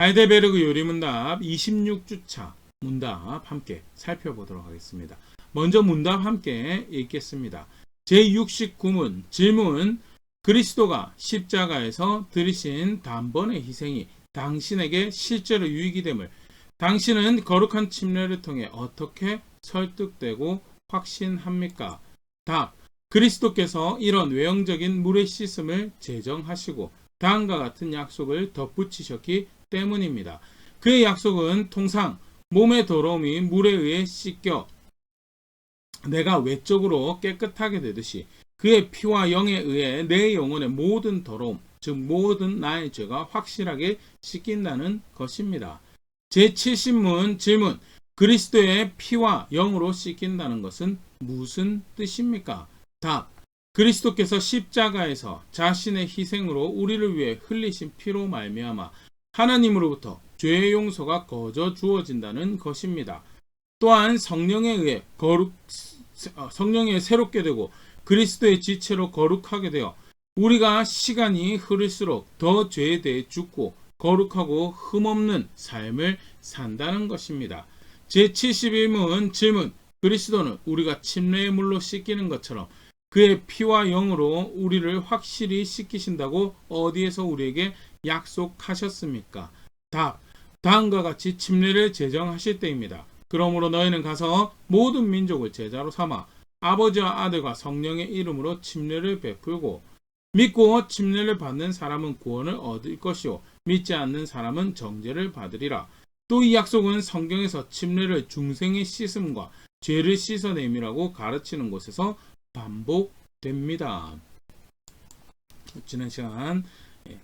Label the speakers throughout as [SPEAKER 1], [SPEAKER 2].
[SPEAKER 1] 하이델베르그 요리문답 26주차 문답 함께 살펴보도록 하겠습니다. 먼저 문답 함께 읽겠습니다. 제69문 질문: 그리스도가 십자가에서 들이신 단번의 희생이 당신에게 실제로 유익이 됨을 당신은 거룩한 침례를 통해 어떻게 설득되고 확신합니까? 답: 그리스도께서 이런 외형적인 물의 씻음을 제정하시고 다음과 같은 약속을 덧붙이셨기 때문입니다. 그의 약속은 통상 몸의 더러움이 물에 의해 씻겨 내가 외적으로 깨끗하게 되듯이 그의 피와 영에 의해 내 영혼의 모든 더러움, 즉 모든 나의 죄가 확실하게 씻긴다는 것입니다. 제70문 질문: 그리스도의 피와 영으로 씻긴다는 것은 무슨 뜻입니까? 답: 그리스도께서 십자가에서 자신의 희생으로 우리를 위해 흘리신 피로 말미암아 하나님으로부터 죄의 용서가 거저 주어진다는 것입니다. 또한 성령에 의해 성령에 새롭게 되고 그리스도의 지체로 거룩하게 되어 우리가 시간이 흐를수록 더 죄에 대해 죽고 거룩하고 흠없는 삶을 산다는 것입니다. 제71문 질문: 그리스도는 우리가 침례의 물로 씻기는 것처럼 그의 피와 영으로 우리를 확실히 씻기신다고 어디에서 우리에게 약속하셨습니까? 답: 다음과 같이 침례를 제정하실 때입니다. 그러므로 너희는 가서 모든 민족을 제자로 삼아 아버지와 아들과 성령의 이름으로 침례를 베풀고 믿고 침례를 받는 사람은 구원을 얻을 것이요 믿지 않는 사람은 정죄를 받으리라. 또 이 약속은 성경에서 침례를 중생의 씻음과 죄를 씻어냄이라고 가르치는 곳에서 반복됩니다. 지난 시간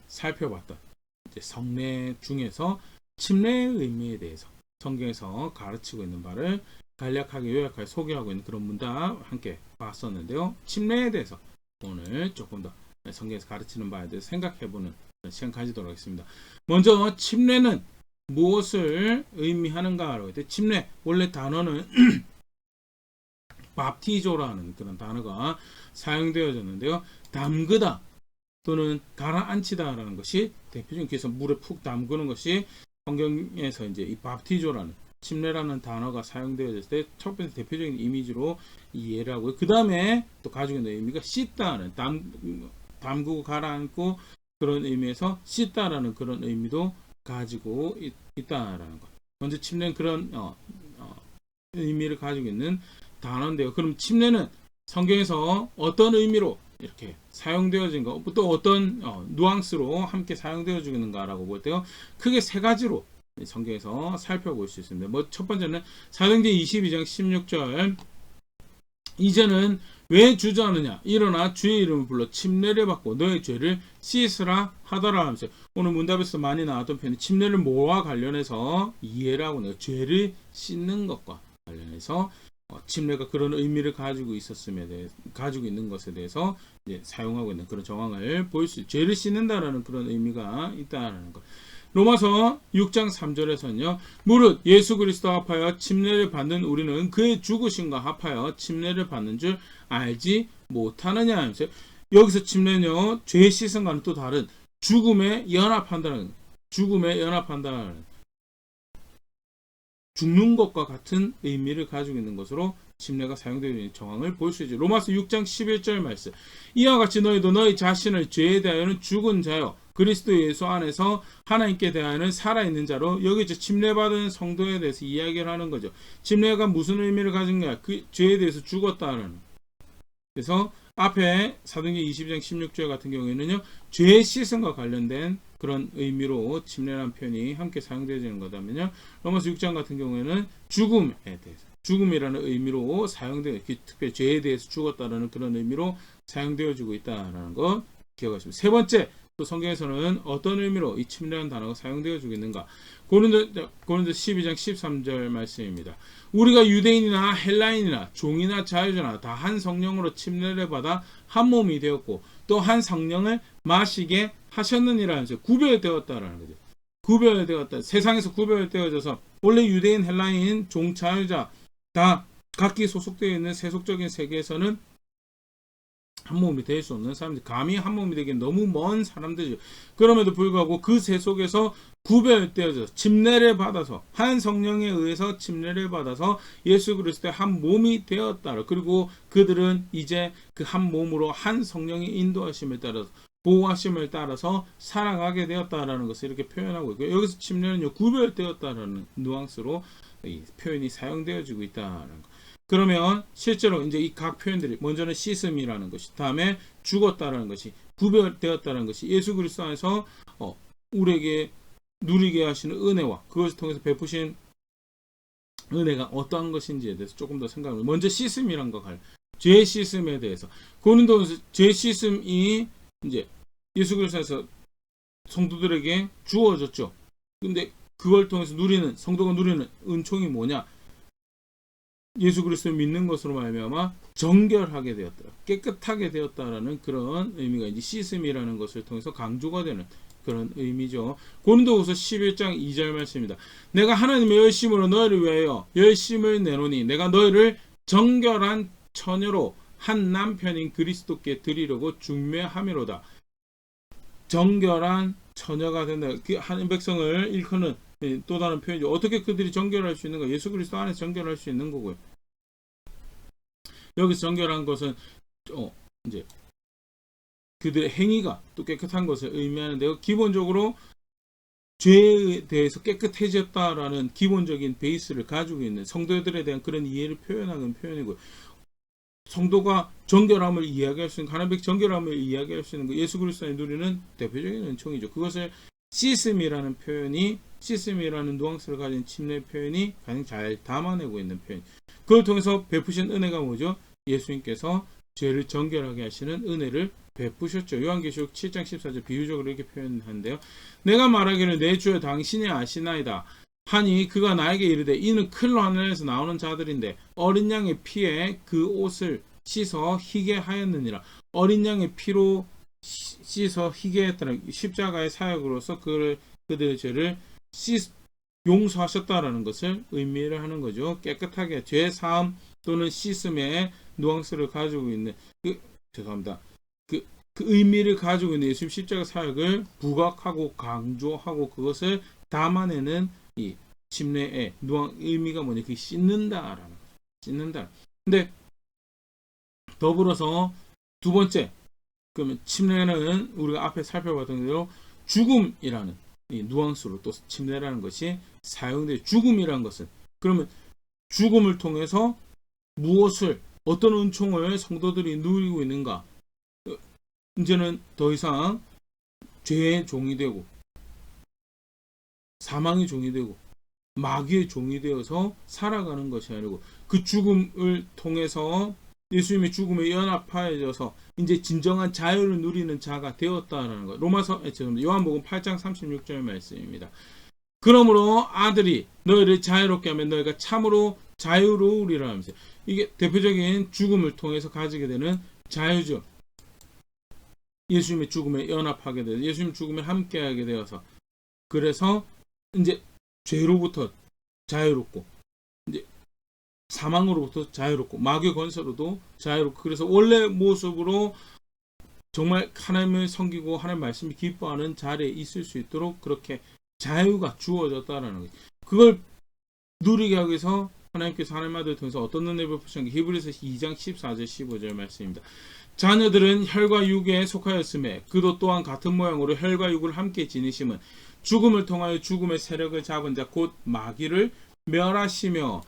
[SPEAKER 1] 살펴봤던 성례 중에서 침례의 의미에 대해서 성경에서 가르치고 있는 바를 간략하게 요약하게 소개하고 있는 그런 문답 함께 봤었는데요. 침례에 대해서 오늘 조금 더 성경에서 가르치는 바에 대해서 생각해보는 시간 가지도록 하겠습니다. 먼저 침례는 무엇을 의미하는가라고 했을 때, 침례 원래 단어는 밥티조라는 그런 단어가 사용되어졌는데요. 담그다 또는 가라앉히다라는 것이 대표적인, 그래서 물에 푹 담그는 것이 성경에서 이제 이 밥티조라는 침례라는 단어가 사용되어졌을 때 첫 번째 대표적인 이미지로 이해를 하고요. 그 다음에 또 가지고 있는 의미가 씻다는, 담그고 가라앉고 그런 의미에서 씻다라는 그런 의미도 가지고 있다라는 것. 먼저 침례는 그런 의미를 가지고 있는 단어인데요. 그럼 침례는 성경에서 어떤 의미로 이렇게 사용되어진 거, 또 어떤 뉘앙스로 함께 사용되어지고 있는가라고 볼 때요, 크게 세 가지로 성경에서 살펴볼 수 있습니다. 첫 번째는 사도행전 22장 16절 이제는 왜 주저하느냐, 일어나 주의 이름을 불러 침례를 받고 너의 죄를 씻으라 하더라 하면서, 오늘 문답에서 많이 나왔던 표현이 침례를 뭐와 관련해서 이해를 하고 있는, 죄를 씻는 것과 관련해서 침례가 그런 의미를 가지고 가지고 있는 것에 대해서 이제 사용하고 있는 그런 정황을 볼 수, 죄를 씻는다라는 그런 의미가 있다라는 것. 로마서 6장 3절에서는요, 무릇 예수 그리스도 합하여 침례를 받는 우리는 그의 죽으심과 합하여 침례를 받는 줄 알지 못하느냐 하면서, 여기서 침례는요, 죄 씻음과는 또 다른 죽음에 연합한다는, 죽는 것과 같은 의미를 가지고 있는 것으로 침례가 사용되어 있는 정황을 볼 수 있죠. 로마서 6장 11절 말씀, 이와 같이 너희도 너희 자신을 죄에 대하여는 죽은 자요 그리스도 예수 안에서 하나님께 대하여는 살아있는 자로 여기서 침례받은 성도에 대해서 이야기를 하는 거죠. 침례가 무슨 의미를 가진가? 그 죄에 대해서 죽었다는. 그래서 앞에 사도행전 22장 16절 같은 경우에는요, 죄 씻음과 관련된 그런 의미로 침례라는 표현이 함께 사용되어지는 거다면요, 로마서 6장 같은 경우에는 죽음에 대해서, 죽음이라는 의미로 사용되어, 특별히 죄에 대해서 죽었다라는 그런 의미로 사용되어지고 있다는 것 기억하시면. 세 번째, 또 성경에서는 어떤 의미로 이 침례라는 단어가 사용되어지고 있는가? 고린도 12장 13절 말씀입니다. 우리가 유대인이나 헬라인이나 종이나 자유자나 다 한 성령으로 침례를 받아 한 몸이 되었고 또 한 성령을 마시게 하셨느니라 하면서 구별되었다라는 거죠. 구별되었다. 세상에서 구별되어져서 원래 유대인, 헬라인, 종, 자유자 다 각기 소속되어 있는 세속적인 세계에서는 한 몸이 될 수 없는 사람들, 감히 한 몸이 되기엔 너무 먼 사람들이죠. 그럼에도 불구하고 그 세 속에서 구별되어서 침례를 받아서 한 성령에 의해서 침례를 받아서 예수 그리스도의 한 몸이 되었다. 그리고 그들은 이제 그 한 몸으로 한 성령의 인도하심을 따라서 보호하심을 따라서 살아가게 되었다라는 것을 이렇게 표현하고 있고요. 여기서 침례는요, 구별되었다라는 뉘앙스로 이 표현이 사용되어지고 있다는 것. 그러면 실제로 이제 이 각 표현들이 먼저는 씻음이라는 것이, 다음에 죽었다라는 것이, 구별되었다는 것이 예수 그리스도 안에서 우리에게 누리게 하시는 은혜와 그것을 통해서 베푸신 은혜가 어떠한 것인지에 대해서 조금 더 생각을. 먼저 씻음이란 거 죄 씻음에 대해서 고린도전서 죄 씻음이 이제 예수 그리스도에서 성도들에게 주어졌죠. 근데 그걸 통해서 누리는 성도가 누리는 은총이 뭐냐? 예수 그리스도를 믿는 것으로 말미암아 정결하게 되었다, 깨끗하게 되었다라는 그런 의미가 이제 씻음이라는 것을 통해서 강조가 되는 그런 의미죠. 고린도후서 11장 2절 말씀입니다. 내가 하나님의 열심으로 너희를 위하여 열심을 내노니 내가 너희를 정결한 처녀로 한 남편인 그리스도께 드리려고 중매함이로다. 정결한 처녀가 된다. 그 하나님 백성을 일컫는 또 다른 표현이죠. 어떻게 그들이 정결할 수 있는가? 예수 그리스도 안에서 정결할 수 있는 거고요. 여기서 정결한 것은 이제 그들의 행위가 또 깨끗한 것을 의미하는데요. 기본적으로 죄에 대해서 깨끗해졌다라는 기본적인 베이스를 가지고 있는 성도들에 대한 그런 이해를 표현하는 표현이고요. 성도가 정결함을 이야기할 수 있는, 하나님의 정결함을 이야기할 수 있는 예수 그리스도의 누리는 대표적인 은총이죠. 그것을 씻음이라는 표현이, 씻음이라는 누앙스를 가진 침례 표현이 가장 잘 담아내고 있는 표현. 그걸 통해서 베푸신 은혜가 뭐죠? 예수님께서 죄를 정결하게 하시는 은혜를 베푸셨죠. 요한계시록 7장 14절 비유적으로 이렇게 표현하는데요. 내가 말하기를 내 주여 당신이 아시나이다 하니 그가 나에게 이르되 이는 클로 하늘에서 나오는 자들인데 어린 양의 피에 그 옷을 씻어 희게 하였느니라. 어린 양의 피로 씻어 희게 했다는 십자가의 사역으로서 그들의 죄를 용서하셨다라는 것을 의미를 하는 거죠. 깨끗하게 죄 사함 또는 씻음의 누앙스를 가지고 있는 그 의미를 가지고 있는 예수님 십자가 사역을 부각하고 강조하고 그것을 담아내는 이 침례의 의미가 뭐냐? 그 씻는다라는 거죠. 씻는다. 근데 더불어서 두 번째, 그러면 침례는 우리가 앞에 살펴봤던 대로 죽음이라는 이 누앙스로 또 침례라는 것이 사용돼. 죽음이라는 것은 그러면 죽음을 통해서 무엇을, 어떤 은총을 성도들이 누리고 있는가? 이제는 더 이상 죄의 종이 되고 사망의 종이 되고 마귀의 종이 되어서 살아가는 것이 아니고 그 죽음을 통해서 예수님의 죽음에 연합하여져서 이제 진정한 자유를 누리는 자가 되었다라는 것. 요한복음 8장 36절 말씀입니다. 그러므로 아들이 너희를 자유롭게 하면 너희가 참으로 자유로우리라 하면서, 이게 대표적인 죽음을 통해서 가지게 되는 자유죠. 예수님의 죽음에 연합하게 되어서 예수님 죽음에 함께하게 되어서, 그래서 이제 죄로부터 자유롭고 이제 사망으로부터 자유롭고 마귀의 권세로도 자유롭고, 그래서 원래 모습으로 정말 하나님을 섬기고 하나님 말씀을 기뻐하는 자리에 있을 수 있도록 그렇게 자유가 주어졌다라는 거예요. 그걸 누리게 하기 위해서 하나님께서 하나님 아들을 통해서 어떤 은혜를 베푸셨는가? 히브리서 2장 14절 15절 말씀입니다. 자녀들은 혈과 육에 속하였음에 그도 또한 같은 모양으로 혈과 육을 함께 지니심은 죽음을 통하여 죽음의 세력을 잡은 자 곧 마귀를 멸하시며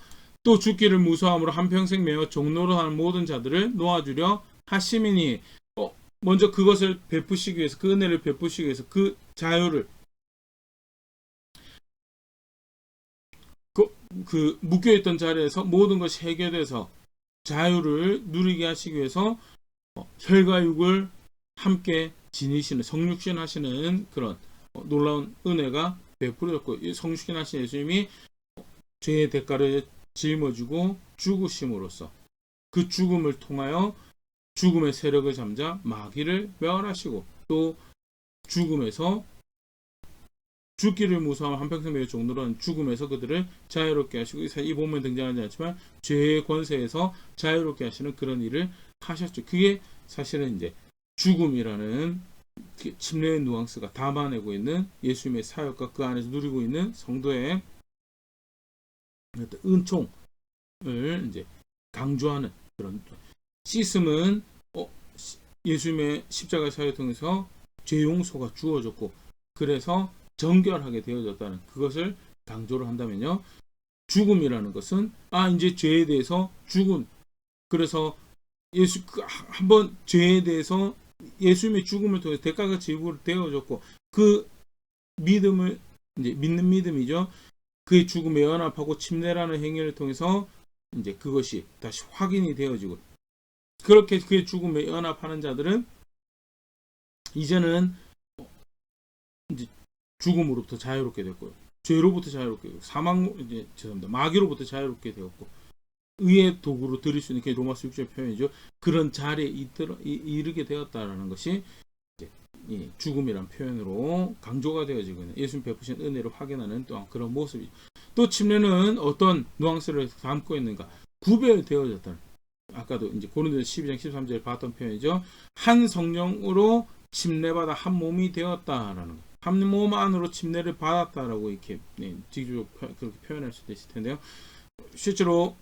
[SPEAKER 1] 또 죽기를 무서함으로 한평생 매어 종로로 하는 모든 자들을 놓아주려 하심이니, 먼저 그것을 베푸시기 위해서, 그 은혜를 베푸시기 위해서 그 자유를 그 묶여있던 자리에서 모든 것이 해결돼서 자유를 누리게 하시기 위해서 혈과 육을 함께 지니시는, 성육신 하시는 그런 놀라운 은혜가 베풀어졌고, 성육신 하신 예수님이 죄의 대가를 짊어지고 죽으심으로써 그 죽음을 통하여 죽음의 세력을 잠자 마귀를 멸하시고, 또 죽음에서 죽기를 무서워하면 한평생 매일 종로로 하는 죽음에서 그들을 자유롭게 하시고, 이 본문에 등장하지 않지만 죄의 권세에서 자유롭게 하시는 그런 일을 하셨죠. 그게 사실은 이제 죽음이라는 침례의 뉘앙스가 담아내고 있는 예수님의 사역과 그 안에서 누리고 있는 성도의 은총을 이제 강조하는 그런 씻음은 예수님의 십자가 사역을 통해서 죄 용서가 주어졌고 그래서 정결하게 되어졌다는 그것을 강조를 한다면요. 죽음이라는 것은 이제 죄에 대해서 죽음 그래서 예수 한번 죄에 대해서 예수님의 죽음을 통해 대가가 지불되어졌고 그 믿음을 이제 믿는 믿음이죠. 그의 죽음에 연합하고 침례라는 행위를 통해서 이제 그것이 다시 확인이 되어지고 그렇게 그의 죽음에 연합하는 자들은 이제는 이제 죽음으로부터 자유롭게 됐고요. 죄로부터 자유롭게 되고 마귀로부터 자유롭게 되었고 의의 도구로 드릴 수 있는 게 로마서 6절 표현이죠. 그런 자리에 이르게 되었다라는 것이 이제 이 죽음이란 표현으로 강조가 되어지고 있는 예수님 베푸신 은혜를 확인하는 또한 그런 모습이죠. 또 침례는 어떤 뉘앙스를 담고 있는가? 구별되어졌다는 아까도 이제 고린도서 12장 13절에 봤던 표현이죠. 한 성령으로 침례받아 한 몸이 되었다라는 것. 한 몸 안으로 침례를 받았다라고 이렇게 직접 그렇게 표현할 수도 있을 텐데요. 실제로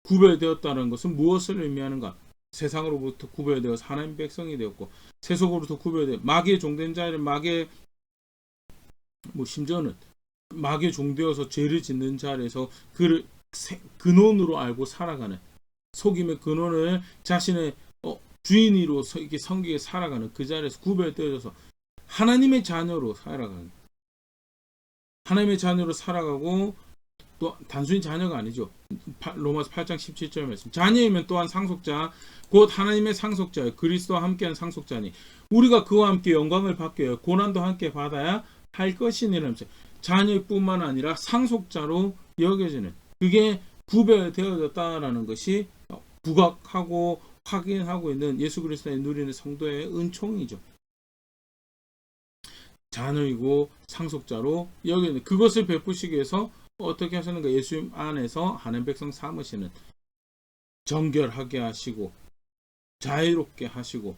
[SPEAKER 1] 구별되었다는 것은 무엇을 의미하는가? 세상으로부터 구별되어서 하나님 백성이 되었고 세속으로부터 구별되어 마귀의 종된 자를 마귀의 심지어는 마귀의 종되어서 죄를 짓는 자리에서 그를 근원으로 알고 살아가는 속임의 근원을 자신의 주인으로서 이렇게 섬기게 살아가는 그 자리에서 구별되어져서 하나님의 자녀로 살아가는 하나님의 자녀로 살아가고 또 단순히 자녀가 아니죠. 로마서 8장 17절 말씀. 자녀이면 또한 상속자 곧 하나님의 상속자요 그리스도와 함께한 상속자니 우리가 그와 함께 영광을 받게 하여 고난도 함께 받아야 할 것이니라면서 자녀뿐만 아니라 상속자로 여겨지는 그게 구별되어졌다라는 것이 부각하고 확인하고 있는 예수 그리스도의 누리는 성도의 은총이죠. 자녀이고 상속자로 여기는 그것을 베푸시기 위해서 어떻게 하시는가? 예수님 안에서 하나님 백성 삼으시는 정결하게 하시고 자유롭게 하시고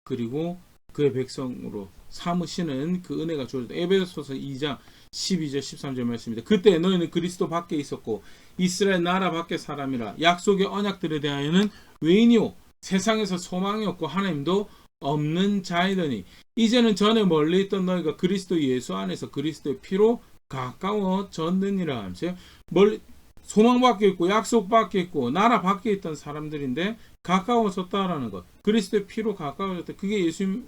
[SPEAKER 1] 그리고 그의 백성으로 삼으시는 그 은혜가 주어졌다. 에베소서 2장 12절 13절 말씀입니다. 그때 너희는 그리스도 밖에 있었고 이스라엘 나라 밖의 사람이라 약속의 언약들에 대하여는 외인이요 세상에서 소망이 없고 하나님도 없는 자이더니 이제는 전에 멀리 있던 너희가 그리스도 예수 안에서 그리스도의 피로 가까워졌느니라 하면서 멀리 소망밖에 있고 약속밖에 있고 나라 밖에 있던 사람들인데 가까워졌다라는 것 그리스도의 피로 가까워졌다. 그게 예수님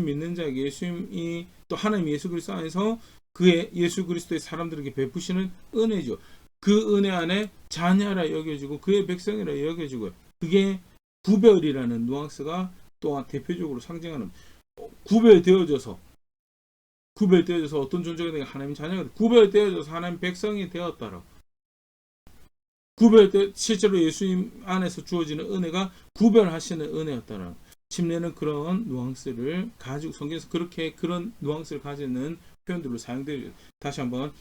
[SPEAKER 1] 믿는 자에게 예수님이 또 하나님 예수 그리스도 안에서 그의 예수 그리스도의 사람들에게 베푸시는 은혜죠. 그 은혜 안에 자녀라 여겨지고 그의 백성이라 여겨지고 그게 구별이라는 뉘앙스가 또한 대표적으로 상징하는 구별되어져서 어떤 존재가 되게 하나님 자녀가 구별되어져서 하나님 백성이 되었다라고 실제로 예수님 안에서 주어지는 은혜가 구별하시는 은혜였다라고 침례는 그런 뉘앙스를 가지고 성경에서 그렇게 그런 뉘앙스를 가지는 표현들로 사용되죠. 다시 한번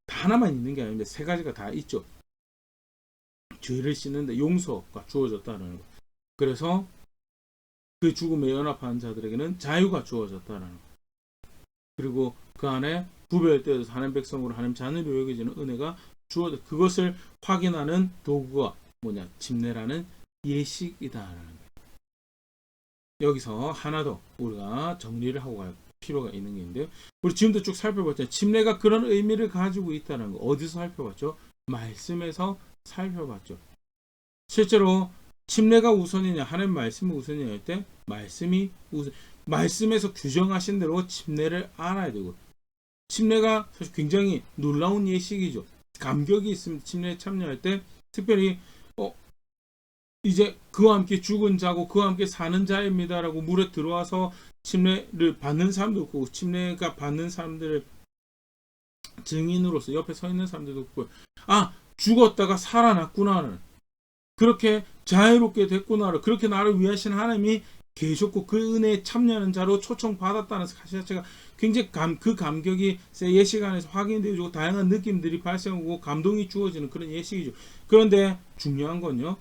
[SPEAKER 1] 하나만 있는 게 아닌데 세 가지가 다 있죠. 죄를 씻는데 용서가 주어졌다는 것. 그래서 그 죽음에 연합한 자들에게는 자유가 주어졌다는 것. 그리고 그 안에 구별되어서 하나님 백성으로 하나님 자녀로 여겨지는 은혜가 주어져 그것을 확인하는 도구가 뭐냐? 침례라는 예식이다라는 거예요. 여기서 하나 더 우리가 정리를 하고 갈 필요가 있는 게 있는데요. 우리 지금도 쭉 살펴봤잖아요. 침례가 그런 의미를 가지고 있다는 거 어디서 살펴봤죠? 말씀에서 살펴봤죠. 실제로 침례가 우선이냐 하나님 말씀이 우선이냐 할 때 말씀이 우선 말씀에서 규정하신 대로 침례를 알아야 되고 침례가 사실 굉장히 놀라운 예식이죠. 감격이 있습니다. 침례에 참여할 때 특별히 이제 그와 함께 죽은 자고 그와 함께 사는 자입니다라고 물에 들어와서 침례를 받는 사람도 있고 침례가 받는 사람들을 증인으로서 옆에 서 있는 사람들도 있고 죽었다가 살아났구나는 그렇게 자유롭게 됐구나 그렇게 나를 위하신 하나님이 계셨고 그 은혜에 참여하는 자로 초청받았다는 사실 자체가 굉장히 그 감격이 예식 안에서 확인되어지고 다양한 느낌들이 발생하고 감동이 주어지는 그런 예식이죠. 그런데 중요한 건요.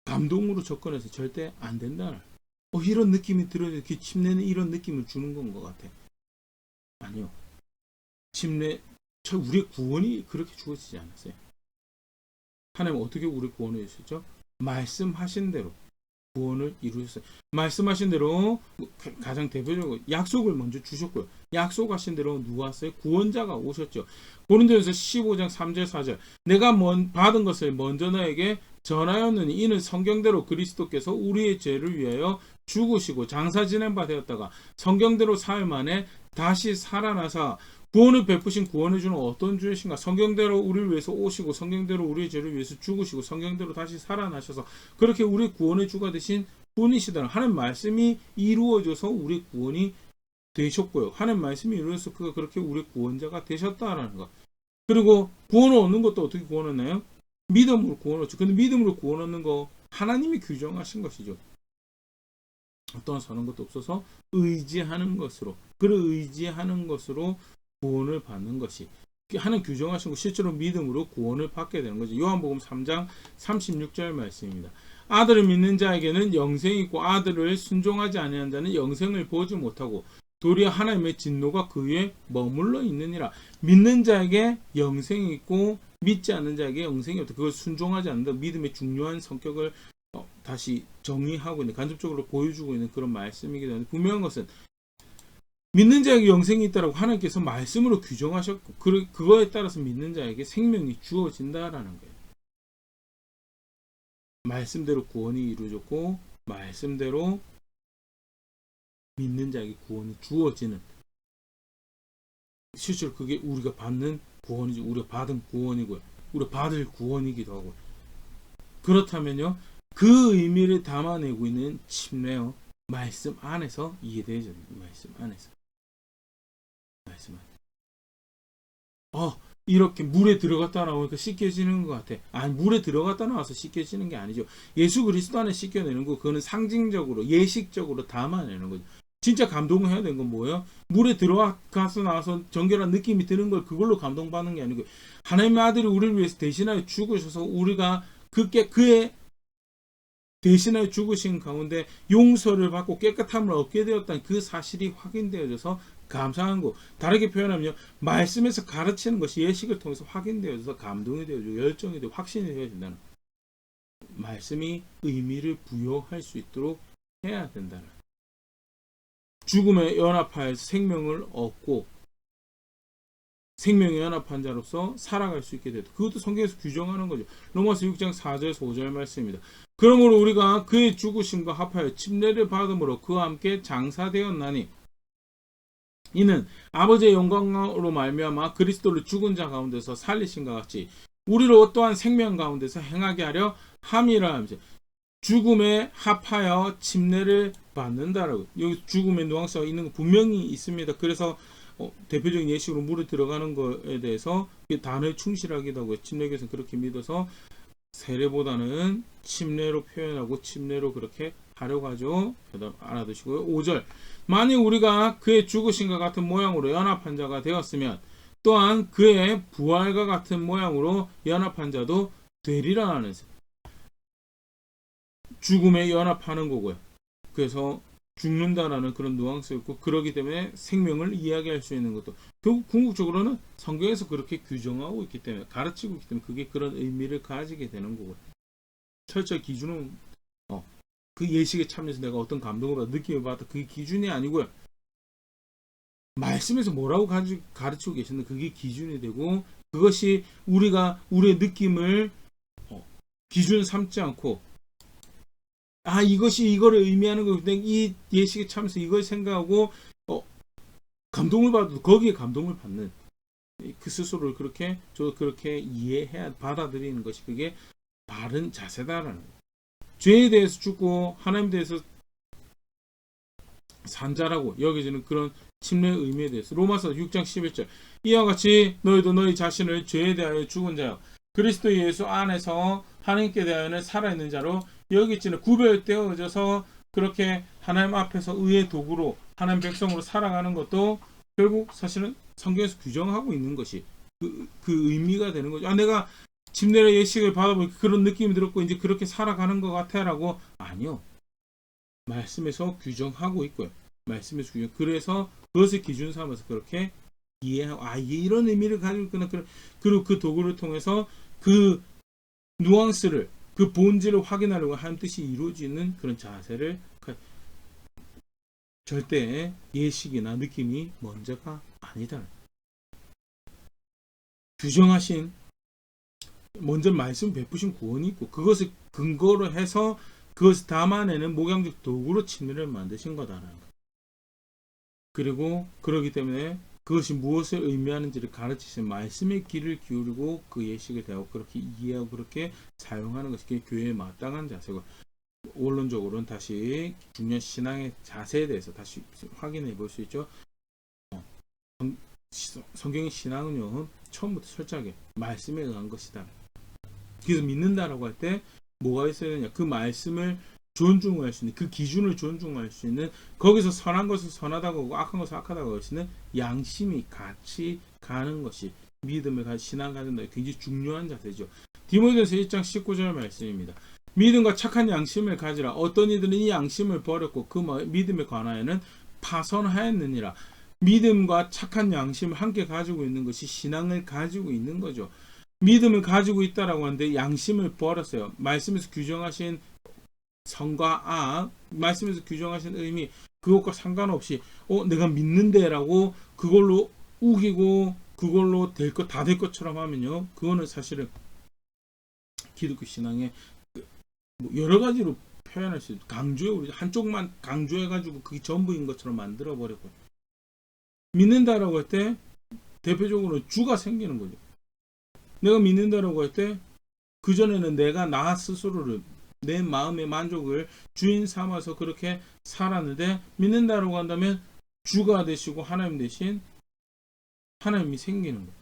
[SPEAKER 1] 감동으로 접근해서 절대 안 된다. 이런 느낌이 들어요. 침례는 이런 느낌을 주는 건 것 같아. 아니요. 침례, 우리의 구원이 그렇게 주어지지 않았어요. 하나님 어떻게 우리 구원해 주셨죠? 말씀하신 대로 구원을 이루셨어요. 말씀하신 대로 가장 대표적으로 약속을 먼저 주셨고요. 약속하신 대로 누가 왔어요? 구원자가 오셨죠. 고린도전서 15장 3절 4절 내가 받은 것을 먼저 너에게 전하였느니 이는 성경대로 그리스도께서 우리의 죄를 위하여 죽으시고 장사 지낸 바 되었다가 성경대로 사흘 만에 다시 살아나사 구원을 베푸신 구원해 주는 어떤 주이신가? 성경대로 우리를 위해서 오시고 성경대로 우리의 죄를 위해서 죽으시고 성경대로 다시 살아나셔서 그렇게 우리 구원의 주가 되신 분이시다는 하나님 말씀이 이루어져서 우리 구원이 되셨고요. 하나님 말씀이 이루어져서 그가 그렇게 우리 구원자가 되셨다라는 것. 그리고 구원을 얻는 것도 어떻게 구원 얻나요? 믿음으로 구원 얻죠. 근데 믿음으로 구원 얻는 거 하나님이 규정하신 것이죠. 어떤 사는 것도 없어서 의지하는 것으로 의지하는 것으로 구원을 받는 것이 하나님 규정하신 것 실제로 믿음으로 구원을 받게 되는 거죠. 요한복음 3장 36절 말씀입니다. 아들을 믿는 자에게는 영생이 있고 아들을 순종하지 아니한 자는 영생을 보지 못하고 도리어 하나님의 진노가 그 위에 머물러 있느니라. 믿는 자에게 영생이 있고 믿지 않는 자에게 영생이 없다. 그걸 순종하지 않는다. 믿음의 중요한 성격을 다시 정의하고 있는 간접적으로 보여주고 있는 그런 말씀이기 때문에 분명한 것은 믿는 자에게 영생이 있다라고 하나님께서 말씀으로 규정하셨고 그거에 따라서 믿는 자에게 생명이 주어진다라는 거예요. 말씀대로 구원이 이루어졌고 말씀대로 믿는 자에게 구원이 주어지는 실제로 그게 우리가 받는 구원이지 우리가 받은 구원이고요. 우리가 받을 구원이기도 하고 그렇다면요. 그 의미를 담아내고 있는 침례요. 말씀 안에서 이해되죠. 말씀 안에서. 말씀 안에. 이렇게 물에 들어갔다 나오니까 씻겨지는 것 같아. 아니, 물에 들어갔다 나와서 씻겨지는 게 아니죠. 예수 그리스도 안에 씻겨내는 거, 그거는 상징적으로, 예식적으로 담아내는 거죠. 진짜 감동해야 되는 건 뭐예요? 물에 들어가서 나와서 정결한 느낌이 드는 걸 그걸로 감동받는 게 아니고, 하나님의 아들이 우리를 위해서 대신하여 죽으셔서 우리가 그의 대신하여 죽으신 가운데 용서를 받고 깨끗함을 얻게 되었다는 그 사실이 확인되어져서 감사한 거. 다르게 표현하면 말씀에서 가르치는 것이 예식을 통해서 확인되어져서 감동이 되어지고 열정이 되고 확신이 되어진다는 말씀이 의미를 부여할 수 있도록 해야 된다는 죽음에 연합하여서 생명을 얻고 생명에 연합한 자로서 살아갈 수 있게 되다. 그것도 성경에서 규정하는 거죠. 로마서 6장 4절 5절 말씀입니다. 그러므로 우리가 그의 죽으심과 합하여 침례를 받음으로 그와 함께 장사되었나니 이는 아버지의 영광으로 말미암아 그리스도를 죽은 자 가운데서 살리신과 같이 우리로 또한 생명 가운데서 행하게 하려 함이라 하면서 죽음에 합하여 침례를 받는다라고. 여기 죽음의 누앙스가 있는 거 분명히 있습니다. 그래서 대표적인 예식으로 물에 들어가는 것에 대해서 단어에 충실하기도 하고 침례교에서는 그렇게 믿어서 세례보다는 침례로 표현하고 침례로 그렇게 하려고 하죠. 알아두시고요. 5절 만일 우리가 그의 죽으심과 같은 모양으로 연합한 자가 되었으면 또한 그의 부활과 같은 모양으로 연합한 자도 되리라 하는 죽음에 연합하는 거고요. 그래서 죽는다라는 그런 누앙스가 있고 그러기 때문에 생명을 이야기할 수 있는 것도 결국 궁극적으로는 성경에서 그렇게 규정하고 있기 때문에 가르치고 있기 때문에 그게 그런 의미를 가지게 되는 거고요. 철저히 기준은 그 예식에 참여해서 내가 어떤 감동을 받아 느낌을 받아 그게 기준이 아니고요. 말씀에서 뭐라고 가르치고 계시는데 그게 기준이 되고 그것이 우리가 우리의 느낌을 기준 삼지 않고 이것이 이거를 의미하는 거거든요. 이 예식에 참여해서 이걸 생각하고 감동을 받아도 거기에 감동을 받는 그 스스로를 그렇게 이해해야 받아들이는 것이 그게 바른 자세다라는 거예요. 죄에 대해서 죽고 하나님에 대해서 산자라고 여겨지는 그런 침례의 의미에 대해서 로마서 6장 11절 이와 같이 너희도 너희 자신을 죄에 대하여 죽은 자요 그리스도 예수 안에서 하나님께 대하여는 살아있는 자로 여기지는 구별되어져서 그렇게 하나님 앞에서 의의 도구로 하나님 백성으로 살아가는 것도 결국 사실은 성경에서 규정하고 있는 것이 그 의미가 되는 거죠. 내가 침례의 예식을 받아보니까 그런 느낌이 들었고 이제 그렇게 살아가는 것 같아라고 아니요. 말씀에서 규정하고 있고요. 말씀에서 규정. 그래서 그것을 기준 삼아서 그렇게 이해하고 이런 의미를 가지고 있구나. 그리고 그 도구를 통해서 그 뉘앙스를 그 본질을 확인하려고 하는 뜻이 이루어지는 그런 자세를 절대 예식이나 느낌이 먼저가 아니다. 규정하신 먼저 말씀 베푸신 구원이 있고 그것을 근거로 해서 그것을 담아내는 목양적 도구로 침례를 만드신 거다라는 거. 그리고 그러기 때문에 그것이 무엇을 의미하는지를 가르치신 말씀의 귀를 기울이고 그 예식을 대하고 그렇게 이해하고 그렇게 사용하는 것이 교회의 마땅한 자세고, 원론적으로는 다시 중요한 신앙의 자세에 대해서 다시 확인해 볼 수 있죠. 성경의 신앙은요, 처음부터 철저하게 말씀에 의한 것이다. 그래서 믿는다라고 할 때 뭐가 있어야 되냐? 그 말씀을 존중할 수 있는, 그 기준을 존중할 수 있는, 거기서 선한 것을 선하다고 하고 악한 것을 악하다고 할 수 있는 양심이 같이 가는 것이 믿음을 가진 신앙을 가진다. 굉장히 중요한 자세죠. 디모데전서 1장 19절 말씀입니다. 믿음과 착한 양심을 가지라. 어떤 이들은 이 양심을 버렸고 그 믿음에 관하여는 파선하였느니라. 믿음과 착한 양심을 함께 가지고 있는 것이 신앙을 가지고 있는 거죠. 믿음을 가지고 있다라고 하는데 양심을 버렸어요. 말씀에서 규정하신 선과 악, 말씀에서 규정하신 의미, 그것과 상관없이 내가 믿는데라고 그걸로 우기고 그걸로 될 것 다 될 것처럼 하면요, 그거는 사실은 기독교 신앙의 여러 가지로 표현할 수 있어요. 우리 한쪽만 강조해가지고 그게 전부인 것처럼 만들어버렸고, 믿는다라고 할 때 대표적으로 주가 생기는 거죠. 내가 믿는다라고 할 때 그전에는 내가 나 스스로를, 내 마음의 만족을 주인 삼아서 그렇게 살았는데, 믿는다라고 한다면 주가 되시고 하나님 대신 하나님이 생기는 거예요.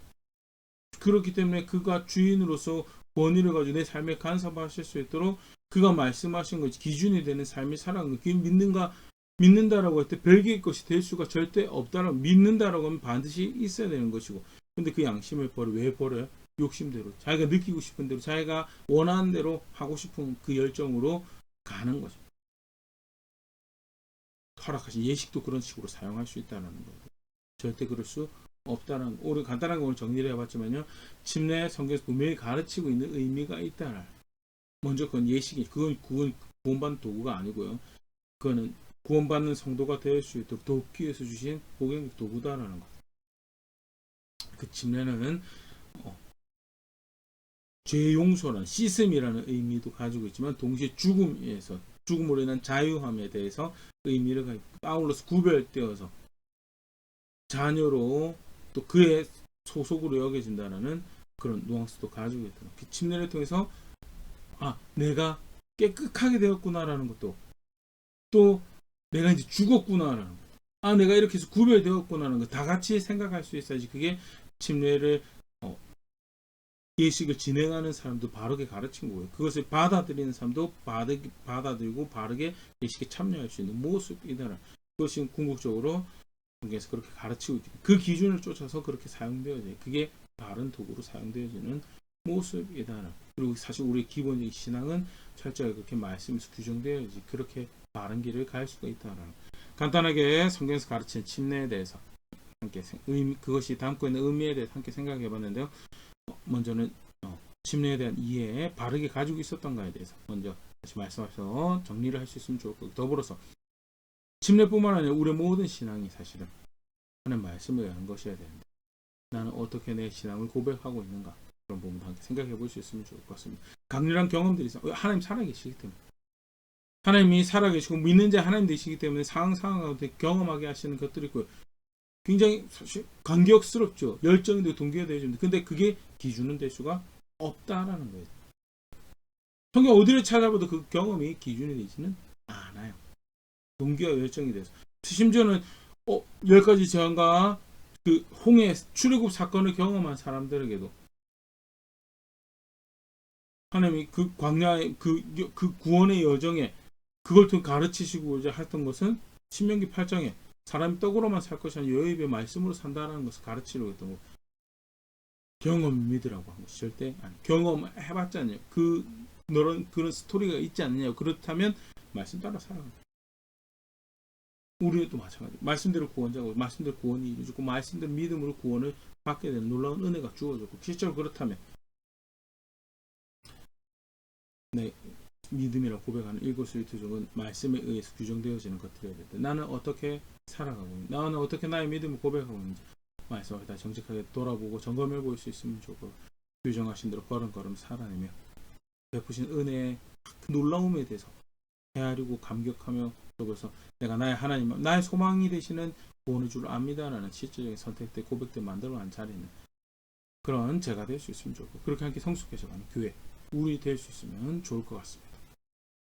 [SPEAKER 1] 그렇기 때문에 그가 주인으로서 권위를 가지고 내 삶에 간섭하실 수 있도록 그가 말씀하신 것이 기준이 되는 삶이 살아가는 거예요. 믿는다라고 할 때 별개의 것이 될 수가 절대 없다라고, 믿는다라고 하면 반드시 있어야 되는 것이고, 근데 그 양심을 왜 버려요? 욕심대로, 자기가 느끼고 싶은 대로, 자기가 원하는 대로 하고 싶은 그 열정으로 가는 거죠. 허락하신 예식도 그런 식으로 사용할 수 있다는 거예요. 절대 그럴 수 없다는 거. 우리 간단한 걸 정리를 해봤지만요, 침례 성경에서 분명히 가르치고 있는 의미가 있다는. 먼저 그건 예식이, 그건 구원받는 도구가 아니고요, 그거는 구원받는 성도가 될 수 있도록 돕기 위해서 주신 복음의 도구다라는 것. 그 침례는 죄 용서란, 씻음이라는 의미도 가지고 있지만 동시에 죽음으로 인한 자유함에 대해서 의미를 가지고, 아울러서 구별되어서 자녀로 또 그의 소속으로 여겨진다는 그런 뉘앙스도 가지고 있다. 그 침례를 통해서 내가 깨끗하게 되었구나라는 것도, 또 내가 이제 죽었구나라는 것, 내가 이렇게 해서 구별되었구나라는 것, 다 같이 생각할 수 있어야지 그게 침례를 예식을 진행하는 사람도 바르게 가르친 거예요. 그것을 받아들이는 사람도 받아들이고 바르게 예식에 참여할 수 있는 모습이다. 그것이 궁극적으로 성경에서 그렇게 가르치고 있기 때문에 그 기준을 쫓아서 그렇게 사용되어져요. 그게 바른 도구로 사용되어지는 모습이다. 그리고 사실 우리의 기본적인 신앙은 철저하게 그렇게 말씀에서 규정되어야지 그렇게 바른 길을 갈 수가 있다라는, 간단하게 성경에서 가르치는 침례에 대해서 함께 그것이 담고 있는 의미에 대해서 함께 생각해 봤는데요. 먼저는 침례에 대한 이해, 바르게 가지고 있었던가에 대해서 먼저 다시 말씀하셔서 정리를 할 수 있으면 좋을 거고, 더불어서 침례뿐만 아니라 우리의 모든 신앙이 사실은 하나님 말씀을 위한 것이어야 되는데, 나는 어떻게 내 신앙을 고백하고 있는가, 그런 부분도 함께 생각해 볼 수 있으면 좋을 것 같습니다. 강렬한 경험들이 있어요. 하나님 살아계시기 때문에, 하나님이 살아계시고 믿는 자 하나님 되시기 때문에 상황 가운데 경험하게 하시는 것들이 있고요. 굉장히 사실 감격스럽죠. 열정이 되고 동기가 되어집니다. 근데 그게 기준은 될 수가 없다라는 거예요. 성경 어디를 찾아봐도 그 경험이 기준이 되지는 않아요. 동기와 열정이 돼서, 심지어는 10가지 재앙과 그 홍해 출애굽 사건을 경험한 사람들에게도 하나님이 그 광야의 그 구원의 여정에 그걸 통해 가르치시고자 했던 것은 신명기 8장에 사람이 떡으로만 살 것이 아니라 여호와의 말씀으로 산다는 것을 가르치려고 했던 거. 경험 믿으라고 한 것이 절대 아니. 경험해봤잖아요. 그런 스토리가 있지 않느냐. 그렇다면 말씀 따라 살아가요. 우리도 마찬가지. 말씀대로 구원자고, 말씀대로 구원이 이루어지고, 말씀대로 믿음으로 구원을 받게 되는 놀라운 은혜가 주어졌고, 실제로 그렇다면 네, 믿음이라고 고백하는 일거수일투족은 말씀에 의해서 규정되어지는 것들이어야 된다. 나는 어떻게 살아가고 있는지, 나는 어떻게 나의 믿음을 고백하고 있는지 말씀을 다 정직하게 돌아보고 점검해 볼 수 있으면 좋고, 규정하신 대로 걸음걸음 살아내며 베푸신 은혜의 놀라움에 대해서 헤아리고 감격하며 속에서 내가 나의 하나님, 나의 소망이 되시는 구원의 줄 압니다라는 실제적인 선택들, 고백들 만들어가는 자리는 그런 제가 될 수 있으면 좋고, 그렇게 함께 성숙해져가는 교회 우리 될 수 있으면 좋을 것 같습니다.